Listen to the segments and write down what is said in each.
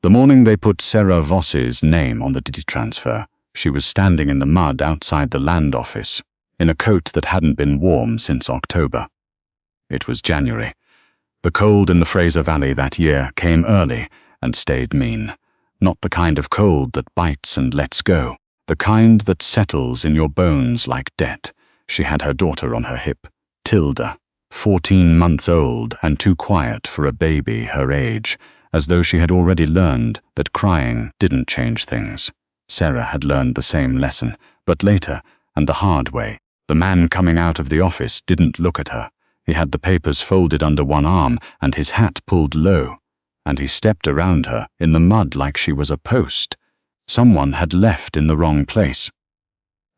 The morning they put Sera Voss's name on the deed transfer, she was standing in the mud outside the land office, in a coat that hadn't been warm since October. It was January. The cold in the Fraser Valley that year came early and stayed mean. Not the kind of cold that bites and lets go, the kind that settles in your bones like debt. She had her daughter on her hip, Tilda, 14 months old and too quiet for a baby her age, as though she had already learned that crying didn't change things. Sera had learned the same lesson, but later, and the hard way. The man coming out of the office didn't look at her. He had the papers folded under one arm and his hat pulled low, and he stepped around her in the mud like she was a post. Someone had left in the wrong place.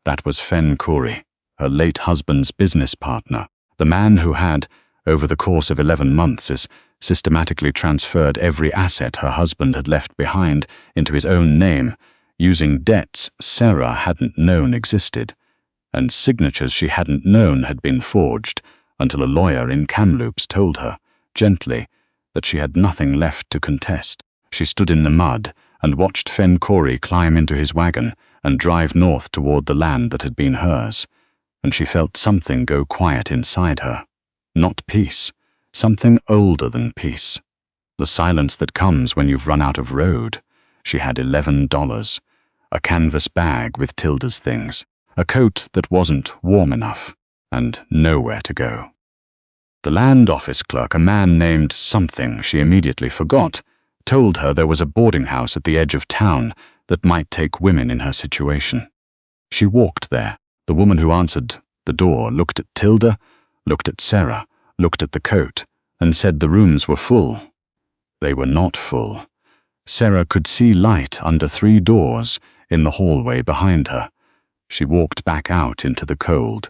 That was Fen Corey, her late husband's business partner, the man who had, over the course of 11 months, systematically transferred every asset her husband had left behind into his own name, using debts Sera hadn't known existed, and signatures she hadn't known had been forged, until a lawyer in Kamloops told her, gently, that she had nothing left to contest. She stood in the mud and watched Fen Corey climb into his wagon and drive north toward the land that had been hers, and she felt something go quiet inside her. Not peace, something older than peace. The silence that comes when you've run out of road. She had $11, a canvas bag with Tilda's things, a coat that wasn't warm enough, and nowhere to go. The land office clerk, a man named something she immediately forgot, told her there was a boarding house at the edge of town that might take women in her situation. She walked there. The woman who answered the door looked at Tilda, looked at Sera, looked at the coat, and said the rooms were full. They were not full. Sera could see light under 3 doors in the hallway behind her. She walked back out into the cold.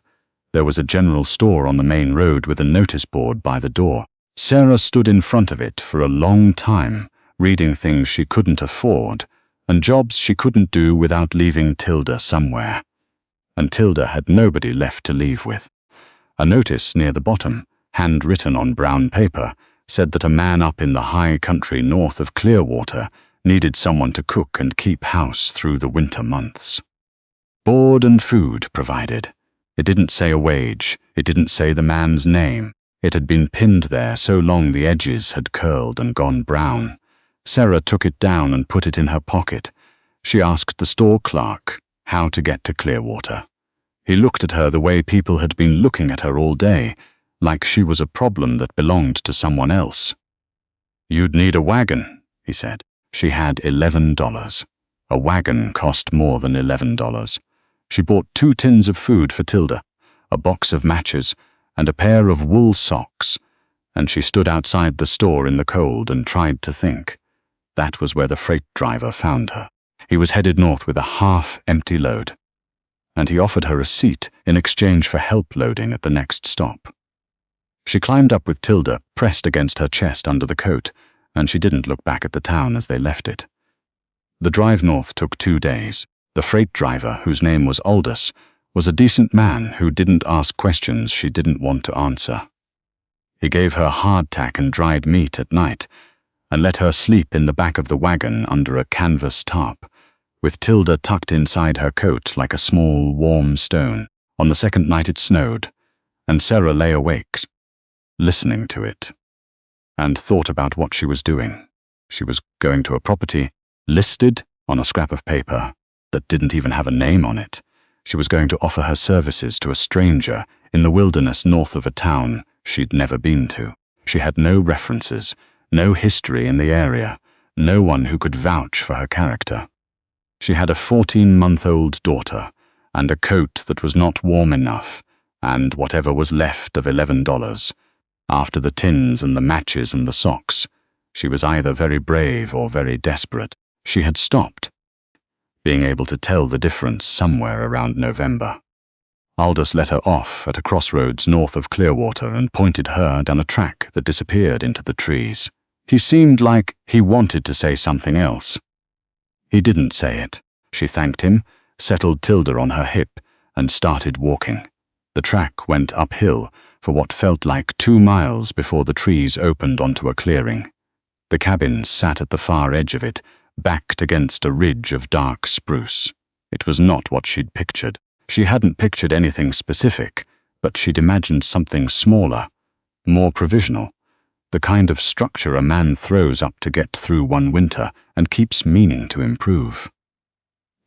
There was a general store on the main road with a notice board by the door. Sera stood in front of it for a long time, reading things she couldn't afford, and jobs she couldn't do without leaving Tilda somewhere. And Tilda had nobody left to leave with. A notice near the bottom, handwritten on brown paper, said that a man up in the high country north of Clearwater needed someone to cook and keep house through the winter months. Board and food provided. It didn't say a wage. It didn't say the man's name. It had been pinned there so long the edges had curled and gone brown. Sera took it down and put it in her pocket. She asked the store clerk how to get to Clearwater. He looked at her the way people had been looking at her all day, like she was a problem that belonged to someone else. "You'd need a wagon," he said. She had $11. A wagon cost more than $11. She bought 2 tins of food for Tilda, a box of matches, and a pair of wool socks, and she stood outside the store in the cold and tried to think. That was where the freight driver found her. He was headed north with a half-empty load, and he offered her a seat in exchange for help loading at the next stop. She climbed up with Tilda pressed against her chest under the coat, and she didn't look back at the town as they left it. The drive north took 2 days. The freight driver, whose name was Aldous, was a decent man who didn't ask questions she didn't want to answer. He gave her hardtack and dried meat at night, and let her sleep in the back of the wagon under a canvas tarp, with Tilda tucked inside her coat like a small, warm stone. On the second night it snowed, and Sera lay awake, listening to it, and thought about what she was doing. She was going to a property, listed on a scrap of paper, that didn't even have a name on it. She was going to offer her services to a stranger in the wilderness north of a town she'd never been to. She had no references, no history in the area, no one who could vouch for her character. She had a 14-month-old daughter, and a coat that was not warm enough, and whatever was left of $11. After the tins and the matches and the socks, she was either very brave or very desperate. She had stopped, being able to tell the difference somewhere around November. Aldous let her off at a crossroads north of Clearwater and pointed her down a track that disappeared into the trees. He seemed like he wanted to say something else. He didn't say it. She thanked him, settled Tilda on her hip, and started walking. The track went uphill for what felt like 2 miles before the trees opened onto a clearing. The cabin sat at the far edge of it, backed against a ridge of dark spruce. It was not what she'd pictured. She hadn't pictured anything specific, but she'd imagined something smaller, more provisional, the kind of structure a man throws up to get through one winter and keeps meaning to improve.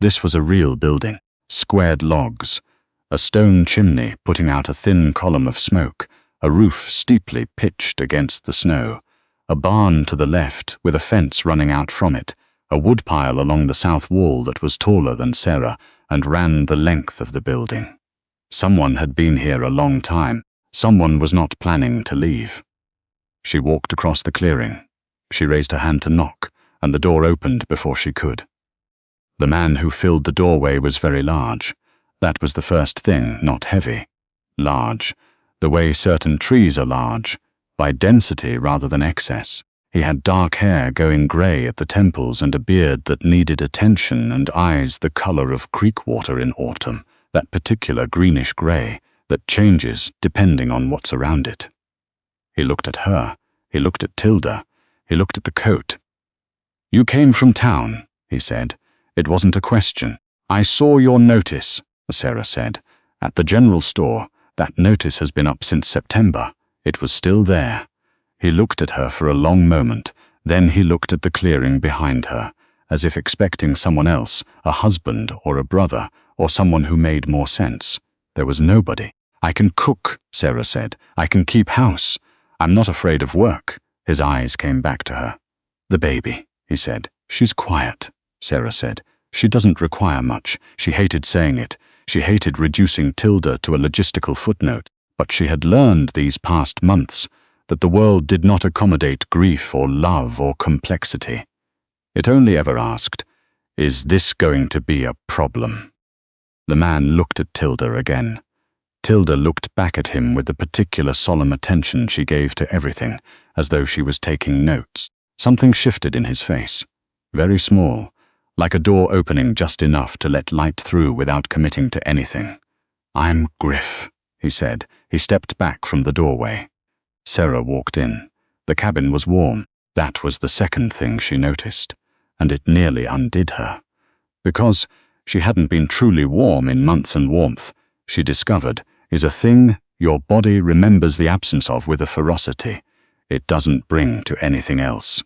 This was a real building, squared logs, a stone chimney putting out a thin column of smoke, a roof steeply pitched against the snow, a barn to the left with a fence running out from it, a woodpile along the south wall that was taller than Sera and ran the length of the building. Someone had been here a long time. Someone was not planning to leave. She walked across the clearing. She raised her hand to knock, and the door opened before she could. The man who filled the doorway was very large. That was the first thing, not heavy. Large, the way certain trees are large, by density rather than excess. He had dark hair going grey at the temples and a beard that needed attention and eyes the colour of creek water in autumn, that particular greenish grey that changes depending on what's around it. He looked at her. He looked at Tilda. He looked at the coat. "You came from town," he said. It wasn't a question. "I saw your notice," Sera said. "At the general store. That notice has been up since September. It was still there." He looked at her for a long moment. Then he looked at the clearing behind her, as if expecting someone else, a husband or a brother, or someone who made more sense. There was nobody. "I can cook," Sera said. "I can keep house. I'm not afraid of work." His eyes came back to her. "The baby," he said. "She's quiet," Sera said. "She doesn't require much." She hated saying it. She hated reducing Tilda to a logistical footnote, but she had learned these past months that the world did not accommodate grief or love or complexity. It only ever asked, "Is this going to be a problem?" The man looked at Tilda again. Tilda looked back at him with the particular solemn attention she gave to everything, as though she was taking notes. Something shifted in his face. Very small, like a door opening just enough to let light through without committing to anything. "I'm Griff," he said. He stepped back from the doorway. Sera walked in. The cabin was warm. That was the second thing she noticed, and it nearly undid her. Because she hadn't been truly warm in months, and warmth, she discovered, is a thing your body remembers the absence of with a ferocity it doesn't bring to anything else.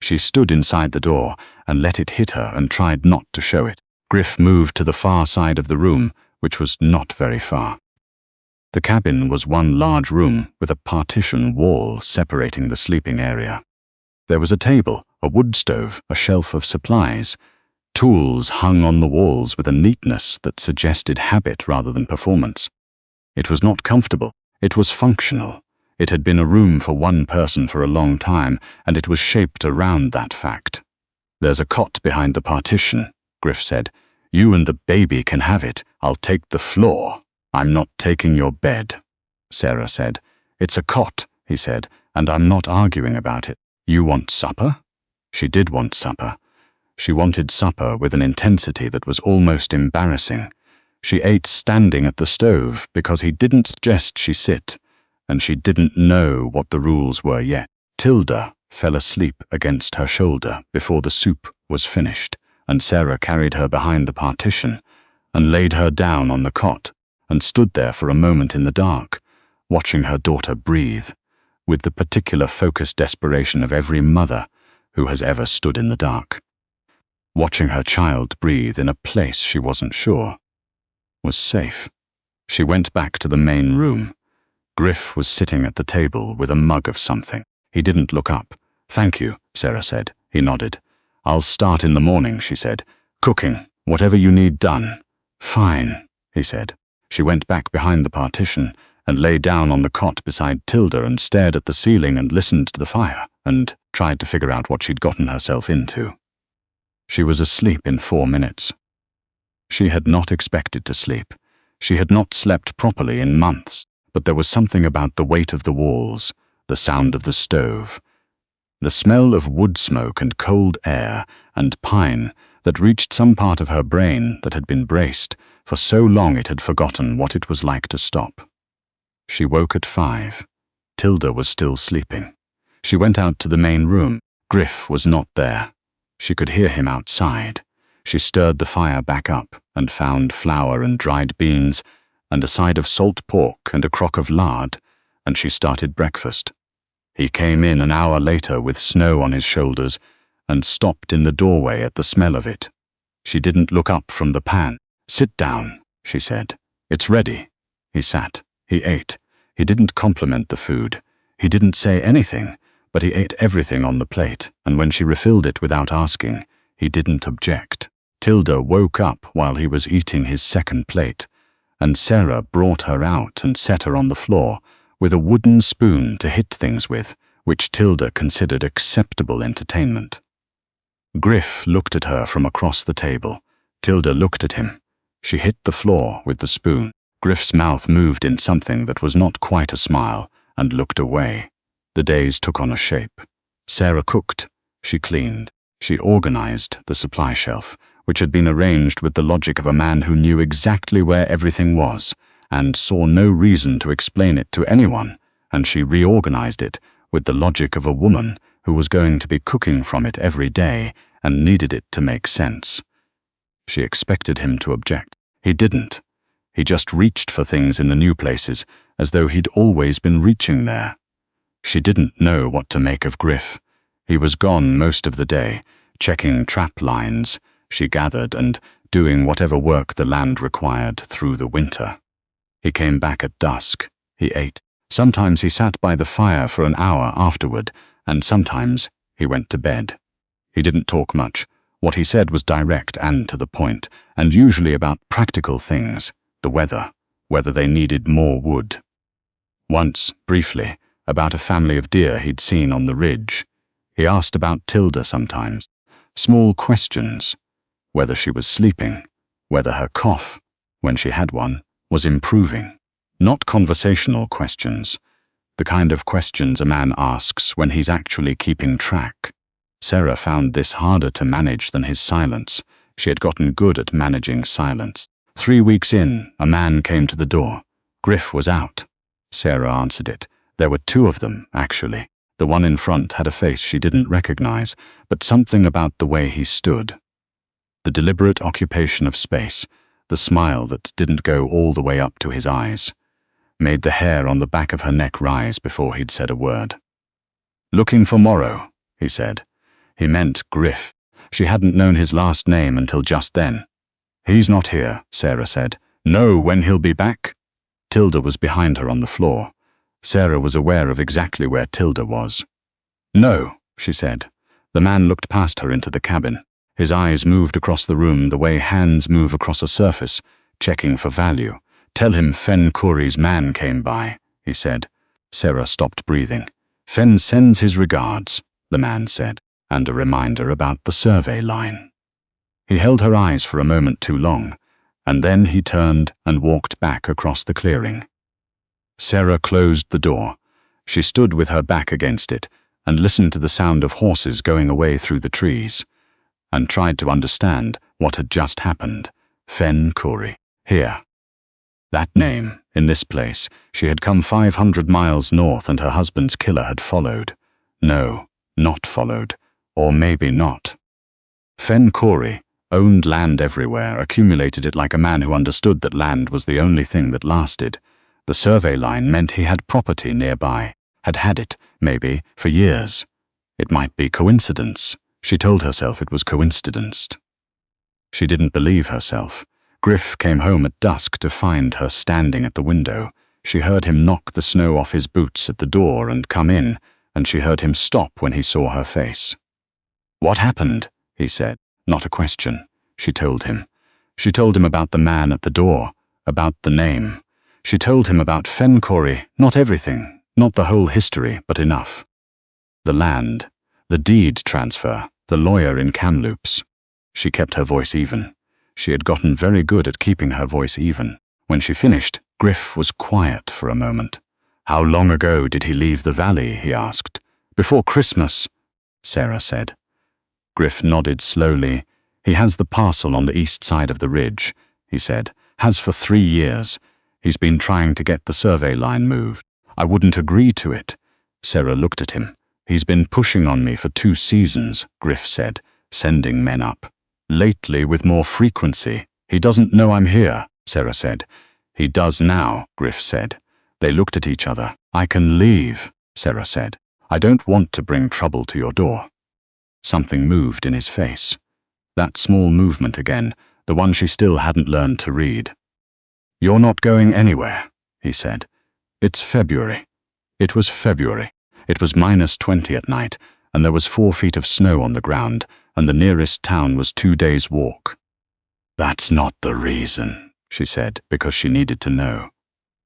She stood inside the door and let it hit her and tried not to show it. Griff moved to the far side of the room, which was not very far. The cabin was one large room with a partition wall separating the sleeping area. There was a table, a wood stove, a shelf of supplies. Tools hung on the walls with a neatness that suggested habit rather than performance. It was not comfortable. It was functional. It had been a room for one person for a long time, and it was shaped around that fact. "There's a cot behind the partition," Griff said. "You and the baby can have it. I'll take the floor. I'm not taking your bed," Sera said. "It's a cot," he said, "and I'm not arguing about it. You want supper?" She did want supper. She wanted supper with an intensity that was almost embarrassing. She ate standing at the stove because he didn't suggest she sit, and she didn't know what the rules were yet. Tilda fell asleep against her shoulder before the soup was finished, and Sera carried her behind the partition and laid her down on the cot and stood there for a moment in the dark, watching her daughter breathe, with the particular focused desperation of every mother who has ever stood in the dark. Watching her child breathe in a place she wasn't sure was safe. She went back to the main room. Griff was sitting at the table with a mug of something. He didn't look up. "Thank you," Sera said. He nodded. "I'll start in the morning," she said. "Cooking, whatever you need done." "Fine," he said. She went back behind the partition and lay down on the cot beside Tilda and stared at the ceiling and listened to the fire and tried to figure out what she'd gotten herself into. She was asleep in 4 minutes. She had not expected to sleep. She had not slept properly in months, but there was something about the weight of the walls, the sound of the stove, the smell of wood smoke and cold air and pine that reached some part of her brain that had been braced. For so long it had forgotten what it was like to stop. She woke at 5. Tilda was still sleeping. She went out to the main room. Griff was not there. She could hear him outside. She stirred the fire back up and found flour and dried beans and a side of salt pork and a crock of lard, and she started breakfast. He came in an hour later with snow on his shoulders and stopped in the doorway at the smell of it. She didn't look up from the pan. "Sit down," she said. "It's ready." He sat. He ate. He didn't compliment the food. He didn't say anything, but he ate everything on the plate, and when she refilled it without asking, he didn't object. Tilda woke up while he was eating his second plate, and Sera brought her out and set her on the floor with a wooden spoon to hit things with, which Tilda considered acceptable entertainment. Griff looked at her from across the table. Tilda looked at him. She hit the floor with the spoon. Griff's mouth moved in something that was not quite a smile and looked away. The days took on a shape. Sera cooked. She cleaned. She organized the supply shelf, which had been arranged with the logic of a man who knew exactly where everything was and saw no reason to explain it to anyone, and she reorganized it with the logic of a woman who was going to be cooking from it every day and needed it to make sense. She expected him to object. He didn't. He just reached for things in the new places as though he'd always been reaching there. She didn't know what to make of Griff. He was gone most of the day, checking trap lines, she gathered, and doing whatever work the land required through the winter. He came back at dusk. He ate. Sometimes he sat by the fire for an hour afterward, and sometimes he went to bed. He didn't talk much. What he said was direct and to the point, and usually about practical things, the weather, whether they needed more wood. Once, briefly, about a family of deer he'd seen on the ridge. He asked about Tilda sometimes. Small questions. Whether she was sleeping, whether her cough, when she had one, was improving. Not conversational questions, the kind of questions a man asks when he's actually keeping track. Sera found this harder to manage than his silence. She had gotten good at managing silence. 3 weeks in, a man came to the door. Griff was out. Sera answered it. There were 2 of them, actually. The one in front had a face she didn't recognize, but something about the way he stood. The deliberate occupation of space, the smile that didn't go all the way up to his eyes, made the hair on the back of her neck rise before he'd said a word. "Looking for Morrow," he said. He meant Griff. She hadn't known his last name until just then. "He's not here," Sera said. "Know when he'll be back?" Tilda was behind her on the floor. Sera was aware of exactly where Tilda was. "No," she said. The man looked past her into the cabin. His eyes moved across the room the way hands move across a surface, checking for value. "Tell him Fen Corey's man came by," he said. Sera stopped breathing. "Fen sends his regards," the man said, and a reminder about the survey line. He held her eyes for a moment too long, and then he turned and walked back across the clearing. Sera closed the door. She stood with her back against it and listened to the sound of horses going away through the trees, and tried to understand what had just happened. Fen Corey. Here. That name, in this place. She had come 500 miles north and her husband's killer had followed. No, not followed. Or maybe not. Fen Corey owned land everywhere, accumulated it like a man who understood that land was the only thing that lasted. The survey line meant he had property nearby, had had it, maybe, for years. It might be coincidence. She told herself it was coincidence. She didn't believe herself. Griff came home at dusk to find her standing at the window. She heard him knock the snow off his boots at the door and come in, and she heard him stop when he saw her face. "What happened?" he said. Not a question. She told him. She told him about the man at the door, about the name. She told him about Fen Corey, not everything, not the whole history, but enough. The land, the deed transfer, the lawyer in Kamloops. She kept her voice even. She had gotten very good at keeping her voice even. When she finished, Griff was quiet for a moment. "How long ago did he leave the valley?" he asked. "Before Christmas," Sera said. Griff nodded slowly. "He has the parcel on the east side of the ridge," he said. "Has for 3 years. He's been trying to get the survey line moved. I wouldn't agree to it." Sera looked at him. He's been pushing on me for 2 seasons, Griff said, sending men up. Lately with more frequency. He doesn't know I'm here, Sera said. He does now, Griff said. They looked at each other. I can leave, Sera said. I don't want to bring trouble to your door. Something moved in his face. That small movement again, the one she still hadn't learned to read. You're not going anywhere, he said. It's February. It was February. It was -20 at night, and there was 4 feet of snow on the ground, and the nearest town was 2 days' walk. That's not the reason, she said, because she needed to know.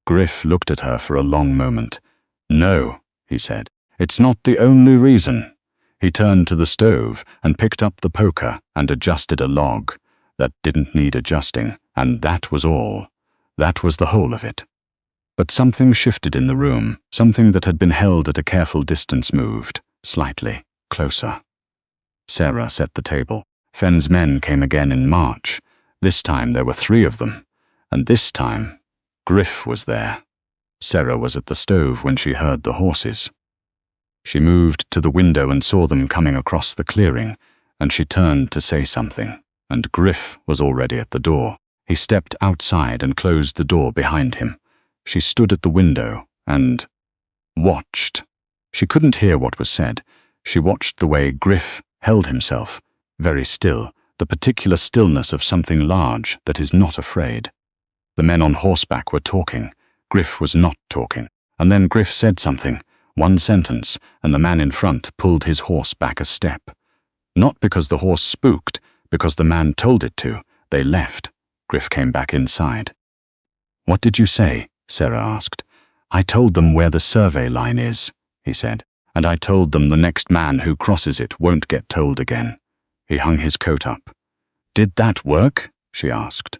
Griff looked at her for a long moment. No, he said, it's not the only reason. He turned to the stove and picked up the poker and adjusted a log that didn't need adjusting, and that was all. That was the whole of it. But something shifted in the room, something that had been held at a careful distance moved, slightly, closer. Sera set the table. Fenn's men came again in March. This time there were 3 of them, and this time Griff was there. Sera was at the stove when she heard the horses. She moved to the window and saw them coming across the clearing, and she turned to say something, and Griff was already at the door. He stepped outside and closed the door behind him. She stood at the window and watched. She couldn't hear what was said. She watched the way Griff held himself, very still, the particular stillness of something large that is not afraid. The men on horseback were talking. Griff was not talking. And then Griff said something, 1 sentence, and the man in front pulled his horse back a step. Not because the horse spooked, because the man told it to. They left. Griff came back inside. What did you say? Sera asked. I told them where the survey line is, he said, and I told them the next man who crosses it won't get told again. He hung his coat up. Did that work? She asked.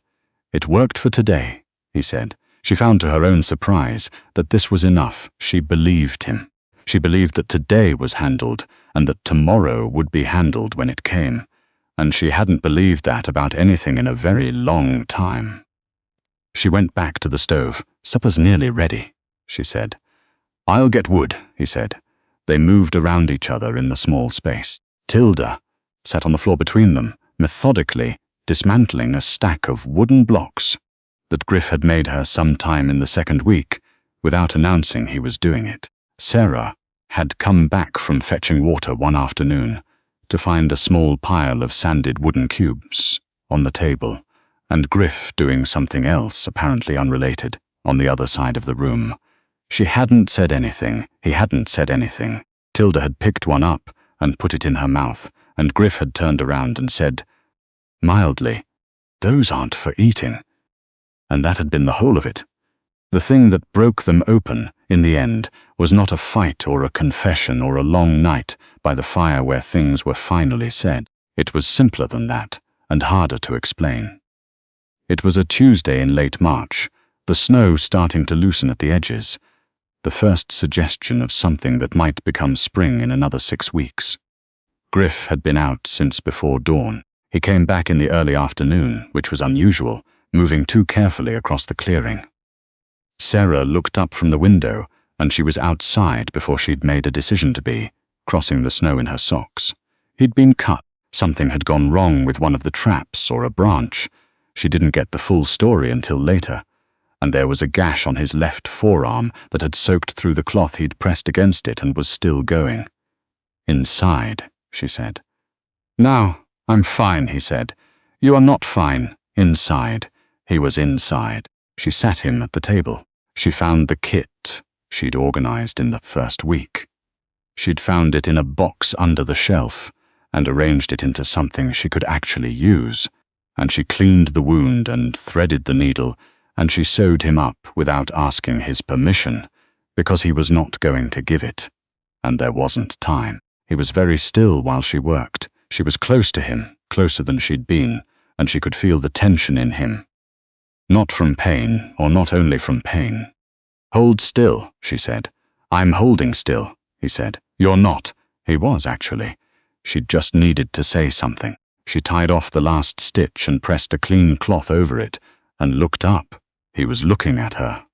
It worked for today, he said. She found to her own surprise that this was enough. She believed him. She believed that today was handled, and that tomorrow would be handled when it came. And she hadn't believed that about anything in a very long time. She went back to the stove. Supper's nearly ready, she said. I'll get wood, he said. They moved around each other in the small space. Tilda sat on the floor between them, methodically dismantling a stack of wooden blocks that Griff had made her some time in the 2nd week, without announcing he was doing it. Sera had come back from fetching water one afternoon to find a small pile of sanded wooden cubes on the table, and Griff doing something else, apparently unrelated, on the other side of the room. She hadn't said anything. He hadn't said anything. Tilda had picked one up and put it in her mouth, and Griff had turned around and said, mildly, those aren't for eating. And that had been the whole of it. The thing that broke them open, in the end, was not a fight or a confession or a long night by the fire where things were finally said. It was simpler than that, and harder to explain. It was a Tuesday in late March, the snow starting to loosen at the edges, the first suggestion of something that might become spring in another 6 weeks. Griff had been out since before dawn. He came back in the early afternoon, which was unusual, moving too carefully across the clearing. Sera looked up from the window, and she was outside before she'd made a decision to be, crossing the snow in her socks. He'd been cut. Something had gone wrong with one of the traps or a branch. She didn't get the full story until later, and there was a gash on his left forearm that had soaked through the cloth he'd pressed against it and was still going. Inside, she said. Now, I'm fine, he said. You are not fine. Inside. He was inside. She sat him at the table. She found the kit she'd organized in the 1st week. She'd found it in a box under the shelf and arranged it into something she could actually use. And she cleaned the wound and threaded the needle, and she sewed him up without asking his permission, because he was not going to give it. And there wasn't time. He was very still while she worked. She was close to him, closer than she'd been, and she could feel the tension in him. Not from pain, or not only from pain. Hold still, she said. I'm holding still, he said. You're not. He was, actually. She'd just needed to say something. She tied off the last stitch and pressed a clean cloth over it, and looked up. He was looking at her.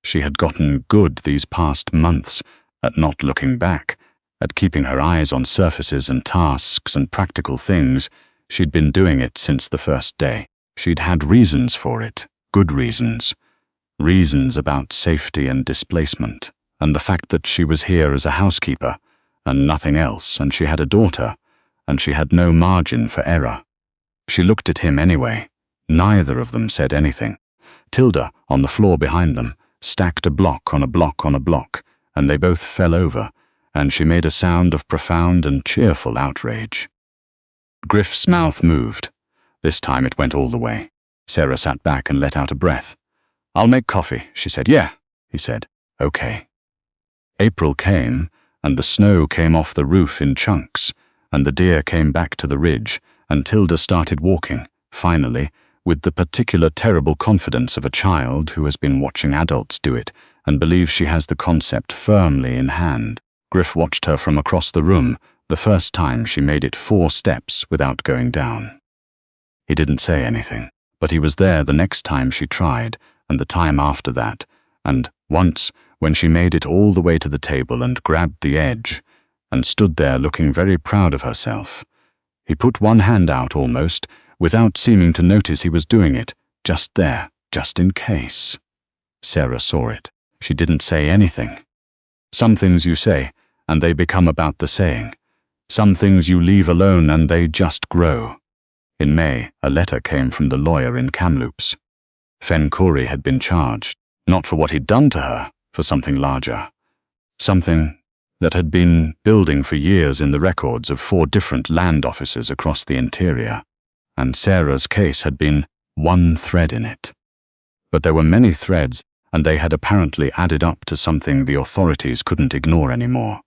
She had gotten good these past months at not looking back, at keeping her eyes on surfaces and tasks and practical things. She'd been doing it since the first day. She'd had reasons for it, good reasons. Reasons about safety and displacement, and the fact that she was here as a housekeeper, and nothing else, and she had a daughter, and she had no margin for error. She looked at him anyway. Neither of them said anything. Tilda, on the floor behind them, stacked a block on a block on a block, and they both fell over, and she made a sound of profound and cheerful outrage. Griff's mouth moved. This time it went all the way. Sera sat back and let out a breath. "I'll make coffee," she said. "Yeah," he said. "Okay." April came, and the snow came off the roof in chunks, and the deer came back to the ridge, and Tilda started walking, finally, with the particular terrible confidence of a child who has been watching adults do it and believes she has the concept firmly in hand. Griff watched her from across the room, the first time she made it 4 steps without going down. He didn't say anything, but he was there the next time she tried, and the time after that, and once when she made it all the way to the table and grabbed the edge, and stood there looking very proud of herself. He put one hand out almost, without seeming to notice he was doing it, just there, just in case. Sera saw it. She didn't say anything. Some things you say, and they become about the saying. Some things you leave alone and they just grow. In May, a letter came from the lawyer in Kamloops. Fen Corey had been charged, not for what he'd done to her, for something larger. Something that had been building for years in the records of 4 different land offices across the interior, and Sera's case had been one thread in it. But there were many threads, and they had apparently added up to something the authorities couldn't ignore anymore.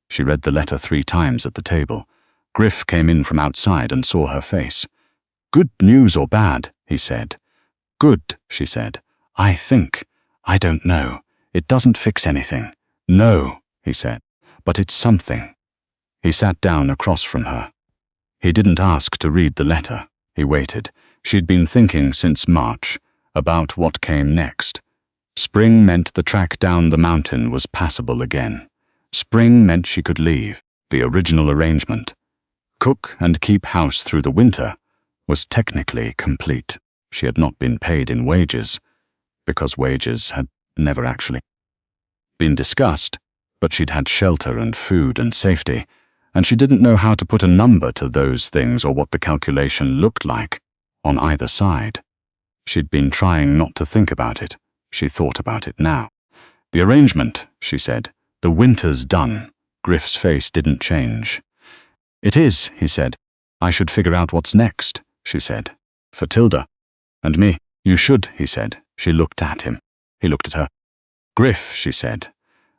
She read the letter 3 times at the table. Griff came in from outside and saw her face. "Good news or bad?" he said. "Good," she said. "I think. I don't know. It doesn't fix anything." "No," he said. "But it's something." He sat down across from her. He didn't ask to read the letter. He waited. She'd been thinking since March about what came next. Spring meant the track down the mountain was passable again. Spring meant she could leave. The original arrangement, cook and keep house through the winter, was technically complete. She had not been paid in wages, because wages had never actually been discussed, but she'd had shelter and food and safety, and she didn't know how to put a number to those things or what the calculation looked like on either side. She'd been trying not to think about it. She thought about it now. "The arrangement," she said. "The winter's done." Griff's face didn't change. "It is," he said. "I should figure out what's next," she said. "For Tilda. And me." "You should," he said. She looked at him. He looked at her. "Griff," she said.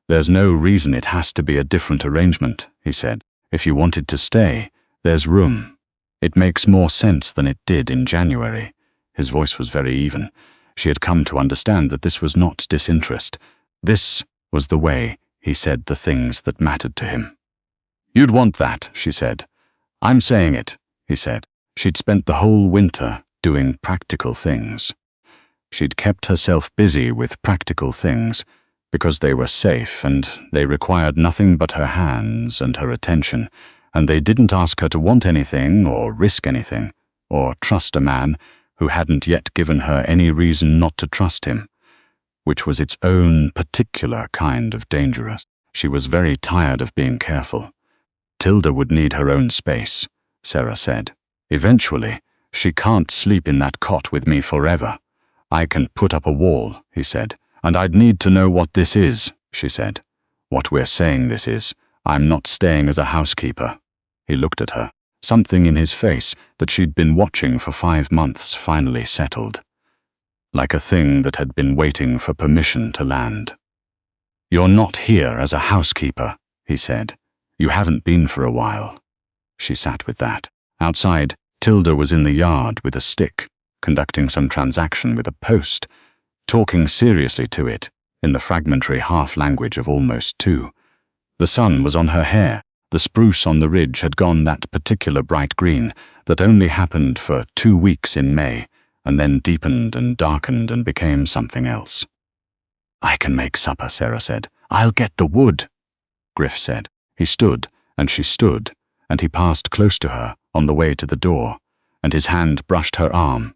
"There's no reason it has to be a different arrangement," he said. "If you wanted to stay, there's room. It makes more sense than it did in January." His voice was very even. She had come to understand that this was not disinterest. This was the way he said the things that mattered to him. "You'd want that," she said. "I'm saying it," he said. She'd spent the whole winter doing practical things. She'd kept herself busy with practical things because they were safe and they required nothing but her hands and her attention, and they didn't ask her to want anything or risk anything or trust a man who hadn't yet given her any reason not to trust him, which was its own particular kind of dangerous. She was very tired of being careful. Tilda would need her own space, Sera said. "Eventually, she can't sleep in that cot with me forever. I can put up a wall," he said. "And I'd need to know what this is," she said. "What we're saying this is. I'm not staying as a housekeeper." He looked at her. Something in his face that she'd been watching for 5 months finally settled, like a thing that had been waiting for permission to land. "You're not here as a housekeeper," he said. "You haven't been for a while." She sat with that. Outside, Tilda was in the yard with a stick, conducting some transaction with a post, talking seriously to it, in the fragmentary half-language of almost 2. The sun was on her hair. The spruce on the ridge had gone that particular bright green that only happened for 2 weeks in May, and then deepened and darkened and became something else. "I can make supper," Sera said. "I'll get the wood," Griff said. He stood, and she stood, and he passed close to her on the way to the door, and his hand brushed her arm.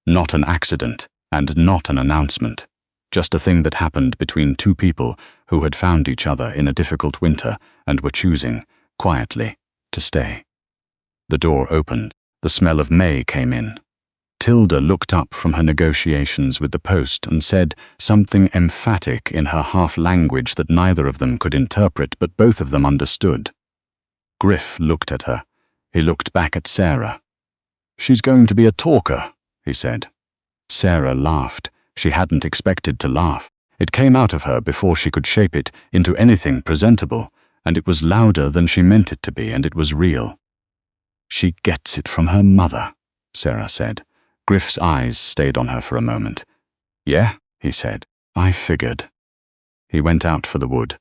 Not an accident, and not an announcement. Just a thing that happened between two people who had found each other in a difficult winter and were choosing, quietly, to stay. The door opened. The smell of May came in. Tilda looked up from her negotiations with the post and said something emphatic in her half-language that neither of them could interpret, but both of them understood. Griff looked at her. He looked back at Sera. "She's going to be a talker," he said. Sera laughed. She hadn't expected to laugh. It came out of her before she could shape it into anything presentable, and it was louder than she meant it to be, and it was real. "She gets it from her mother," Sera said. Griff's eyes stayed on her for a moment. "Yeah," he said. "I figured." He went out for the wood,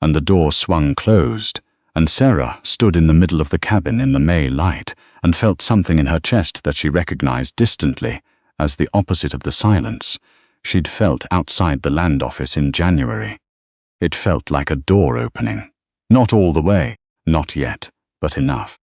and the door swung closed, and Sera stood in the middle of the cabin in the May light and felt something in her chest that she recognized distantly as the opposite of the silence she'd felt outside the land office in January. It felt like a door opening. Not all the way, not yet, but enough.